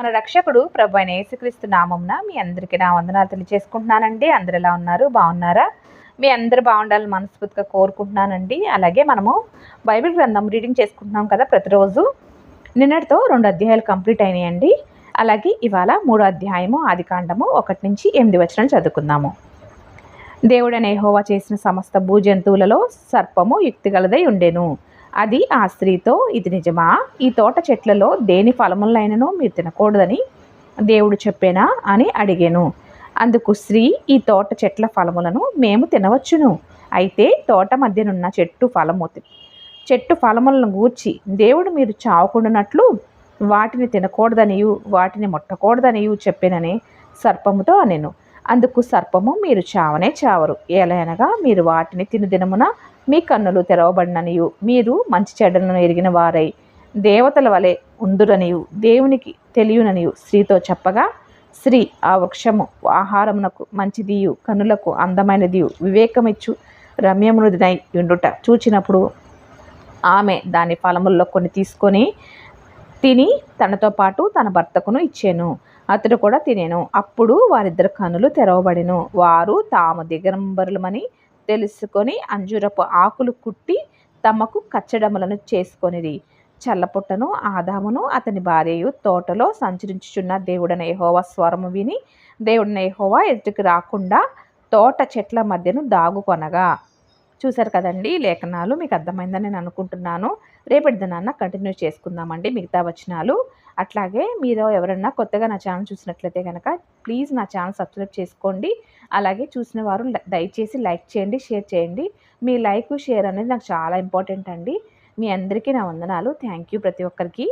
మన రక్షకుడు ప్రభు అయిన యేసుక్రీస్తు నామంన మీ అందరికీ నా వందనాలు తెలియజేసుకుంటున్నానండి. అందరు ఎలా ఉన్నారు? బాగున్నారా? మీ అందరు బాగుండాలని మనస్ఫూర్తిగా కోరుకుంటున్నానండి. అలాగే మనము బైబిల్ గ్రంథం రీడింగ్ చేసుకుంటున్నాం కదా ప్రతిరోజు. నిన్నటితో 2 అధ్యాయాలు కంప్లీట్ అయినాయండి. అలాగే ఇవాళ 3వ అధ్యాయము ఆదికాండము 1 నుంచి 8 వచనాలు చదువుకుందాము. దేవుడైన యెహోవా చేసిన సమస్త భూజంతువులలో సర్పము యుక్తిగలదై ఉండెను. అది ఆ స్త్రీతో, ఇది నిజమా? ఈ తోట చెట్లలో దేని ఫలములైనను మీరు తినకూడదని దేవుడు చెప్పేనా అని అడిగాను. అందుకు స్త్రీ, ఈ తోట చెట్ల ఫలములను మేము తినవచ్చును. అయితే తోట మధ్యనున్న చెట్టు ఫలములను గూర్చి దేవుడు మీరు చావకుండానట్లు వాటిని తినకూడదనియు వాటిని ముట్టకూడదనియు చెప్పినని సర్పముతో అనెను. అందుకు సర్పము, మీరు చావనే చావరు, ఏలయనగా మీరు వాటిని తిను దినమున మీ కన్నులు తెరవబడిననియు మీరు మంచి చెడ్డలను ఎరిగిన వారై దేవతల వలె ఉందురనియు దేవునికి తెలియననియు స్త్రీతో చెప్పగా, స్త్రీ, ఆ వృక్షము ఆహారమునకు మంచిదియు కన్నులకు అందమైనదియు వివేకమిచ్చు రమ్యమునుదినై ఉండుట చూచినప్పుడు ఆమె దాని ఫలముల్లో కొన్ని తీసుకొని తిని తనతో పాటు తన భర్తకును ఇచ్చాను. అతడు కూడా తినేను. అప్పుడు వారిద్దరు కన్నులు తెరవబడెను. వారు తాము దిగంబరులమని తెలుసుకొని అంజూరపు ఆకులు కుట్టి తమకు కచ్చడములను చేసుకొనిరి. చల్లపుట్టను ఆదామును అతని భార్యయు తోటలో సంచరించుచున్న దేవుడైన యెహోవా స్వరము విని దేవుడైన యెహోవా ఎదుటికి రాకుండా తోట చెట్ల మధ్యను దాగుకొనగా. చూశారు కదండి, లేఖనాలు మీకు అర్థమైందని నేను అనుకుంటున్నాను. రేపటి దినాన్న కంటిన్యూ చేసుకుందామండి మిగతా వచనాలు. అట్లాగే మీరు ఎవరన్నా కొత్తగా నా ఛానల్ చూసినట్లయితే కనుక ప్లీజ్ నా ఛానల్ సబ్స్క్రైబ్ చేసుకోండి. అలాగే చూసిన వారు దయచేసి లైక్ చేయండి, షేర్ చేయండి. మీ లైక్ షేర్ అనేది నాకు చాలా ఇంపార్టెంట్ అండి. మీ అందరికీ నా వందనాలు. థ్యాంక్ యూ ప్రతి ఒక్కరికి.